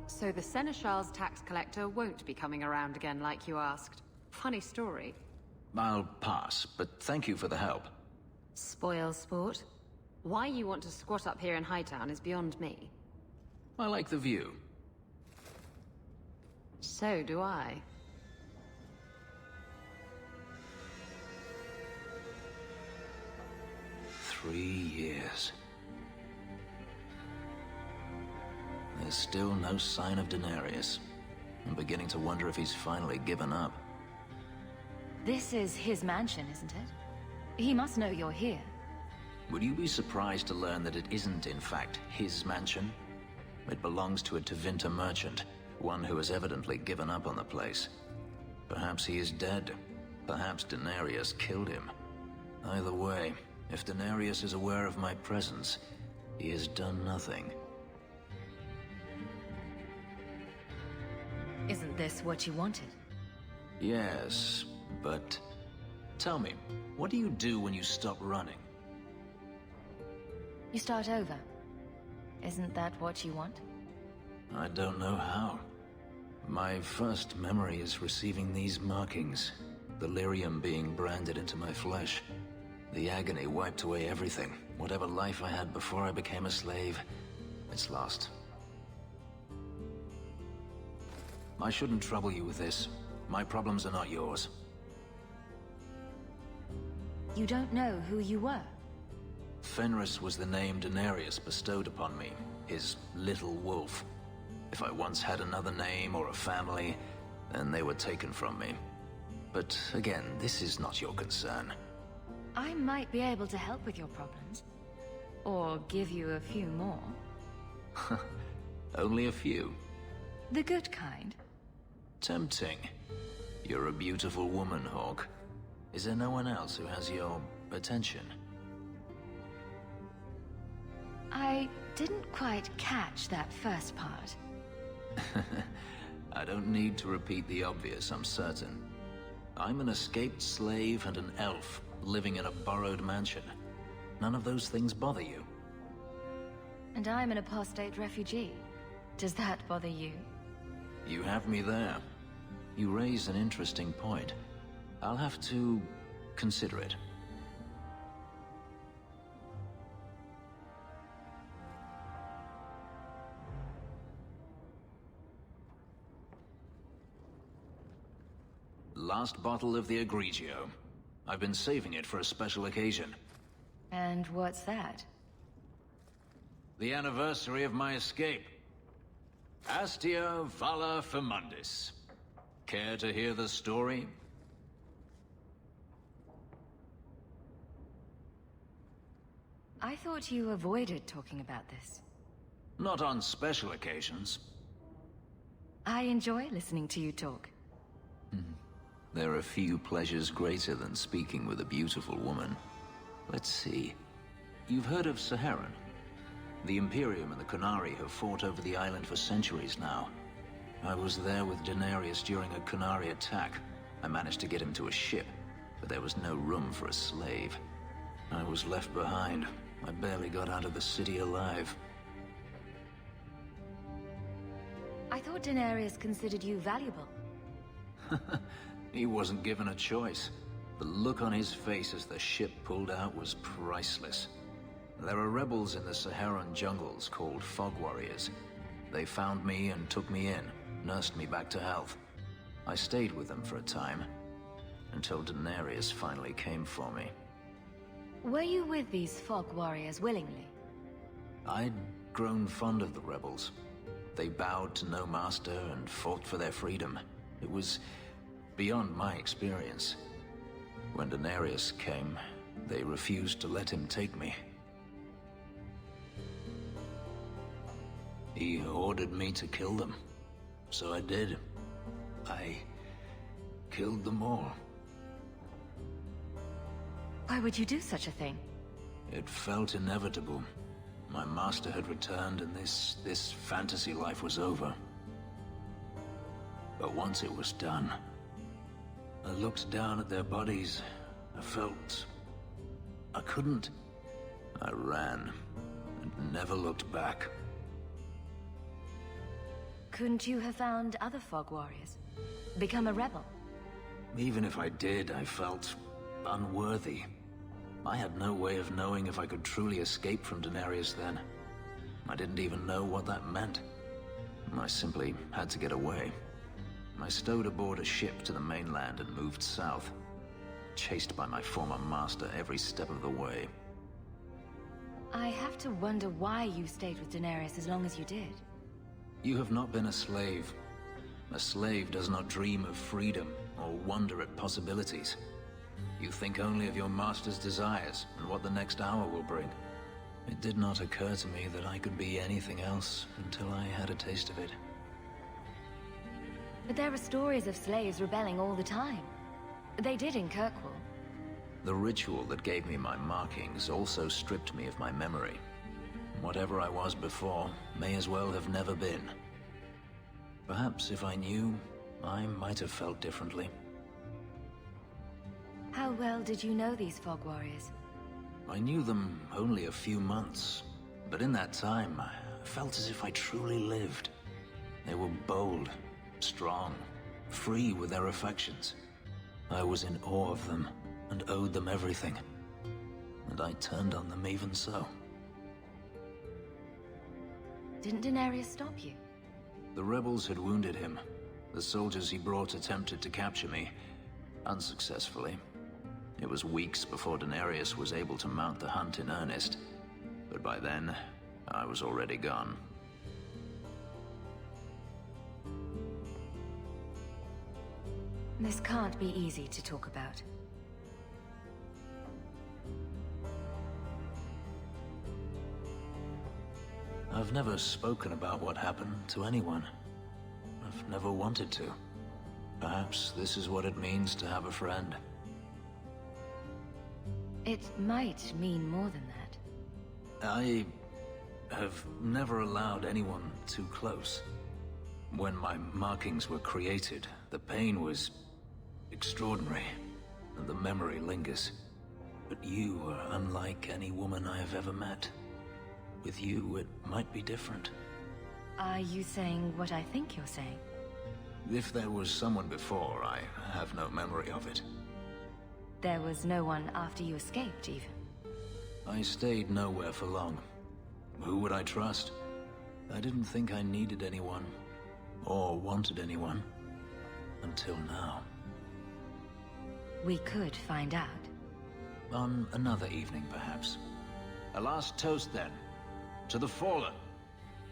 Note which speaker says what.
Speaker 1: So the Seneschal's tax collector won't be coming around again like you asked. Funny story.
Speaker 2: I'll pass, but thank you for the help.
Speaker 1: Spoil sport. Why you want to squat up here in Hightown is beyond me.
Speaker 2: I like the view.
Speaker 1: So do I.
Speaker 2: Three years. There's still no sign of Denarius. I'm beginning to wonder if he's finally given up.
Speaker 3: This is his mansion, isn't it? He must know you're here.
Speaker 2: Would you be surprised to learn that it isn't, in fact, his mansion? It belongs to a Tevinter merchant, one who has evidently given up on the place. Perhaps he is dead. Perhaps Denarius killed him. Either way, if Denarius is aware of my presence, he has done nothing.
Speaker 3: Isn't this what you wanted?
Speaker 2: Yes, but... Tell me, what do you do when you stop running?
Speaker 3: You start over. Isn't that what you want?
Speaker 2: I don't know how. My first memory is receiving these markings, the lyrium being branded into my flesh. The agony wiped away everything. Whatever life I had before I became a slave, it's lost. I shouldn't trouble you with this. My problems are not yours.
Speaker 3: You don't know who you were?
Speaker 2: Fenris was the name Denarius bestowed upon me, his little wolf. If I once had another name or a family, then they were taken from me. But again, this is not your concern.
Speaker 3: I might be able to help with your problems. Or give you a few more.
Speaker 2: Only a few.
Speaker 3: The good kind.
Speaker 2: Tempting. You're a beautiful woman, Hawke. Is there no one else who has your attention?
Speaker 3: I didn't quite catch that first part.
Speaker 2: I don't need to repeat the obvious, I'm certain. I'm an escaped slave and an elf, living in a borrowed mansion. None of those things bother you.
Speaker 3: And I'm an apostate refugee. Does that bother you?
Speaker 2: You have me there. You raise an interesting point. I'll have to consider it. Last bottle of the Egregio. I've been saving it for a special occasion.
Speaker 3: And what's that?
Speaker 2: The anniversary of my escape. Astia Vala Firmundis. Care to hear the story?
Speaker 3: I thought you avoided talking about this.
Speaker 2: Not on special occasions.
Speaker 3: I enjoy listening to you talk.
Speaker 2: There are few pleasures greater than speaking with a beautiful woman. Let's see. You've heard of Saharan? The Imperium and the Qunari have fought over the island for centuries now. I was there with Denarius during a Qunari attack. I managed to get him to a ship, but there was no room for a slave. I was left behind. I barely got out of the city alive.
Speaker 3: I thought Denarius considered you valuable.
Speaker 2: He wasn't given a choice. The look on his face as the ship pulled out was priceless. There are rebels in the Saharan jungles called Fog Warriors. They found me and took me in, nursed me back to health. I stayed with them for a time, until Denarius finally came for me.
Speaker 3: Were you with these Fog Warriors willingly?
Speaker 2: I'd grown fond of the rebels. They bowed to no master and fought for their freedom. It was beyond my experience. When Denarius came, they refused to let him take me. He ordered me to kill them, so I did. I killed them all.
Speaker 3: Why would you do such a thing?
Speaker 2: It felt inevitable. My master had returned and this fantasy life was over. But once it was done, I looked down at their bodies. I felt I couldn't. I ran and never looked back.
Speaker 3: Couldn't you have found other fog warriors? Become a rebel?
Speaker 2: Even if I did, I felt unworthy. I had no way of knowing if I could truly escape from Daenerys then. I didn't even know what that meant. I simply had to get away. I stowed aboard a ship to the mainland and moved south, chased by my former master every step of the way.
Speaker 3: I have to wonder why you stayed with Daenerys as long as you did.
Speaker 2: You have not been a slave. A slave does not dream of freedom or wonder at possibilities. You think only of your master's desires and what the next hour will bring. It did not occur to me that I could be anything else until I had a taste of it.
Speaker 3: But there are stories of slaves rebelling all the time. They did in Kirkwall.
Speaker 2: The ritual that gave me my markings also stripped me of my memory. Whatever I was before may as well have never been. Perhaps if I knew, I might have felt differently.
Speaker 3: How well did you know these fog warriors?
Speaker 2: I knew them only a few months, but in that time, I felt as if I truly lived. They were bold, strong, free with their affections. I was in awe of them and owed them everything. And I turned on them even so.
Speaker 3: Didn't Daenerys stop you?
Speaker 2: The rebels had wounded him. The soldiers he brought attempted to capture me, unsuccessfully. It was weeks before Daenerys was able to mount the hunt in earnest, but by then, I was already gone.
Speaker 3: This can't be easy to talk about.
Speaker 2: I've never spoken about what happened to anyone. I've never wanted to. Perhaps this is what it means to have a friend.
Speaker 3: It might mean more than that.
Speaker 2: I have never allowed anyone too close. When my markings were created, the pain was extraordinary, and the memory lingers. But you are unlike any woman I have ever met. With you, it might be different.
Speaker 3: Are you saying what I think you're saying?
Speaker 2: If there was someone before, I have no memory of it.
Speaker 3: There was no one after you escaped, even?
Speaker 2: I stayed nowhere for long. Who would I trust? I didn't think I needed anyone, or wanted anyone, until now.
Speaker 3: We could find out.
Speaker 2: On another evening, perhaps. A last toast, then. To the fallen.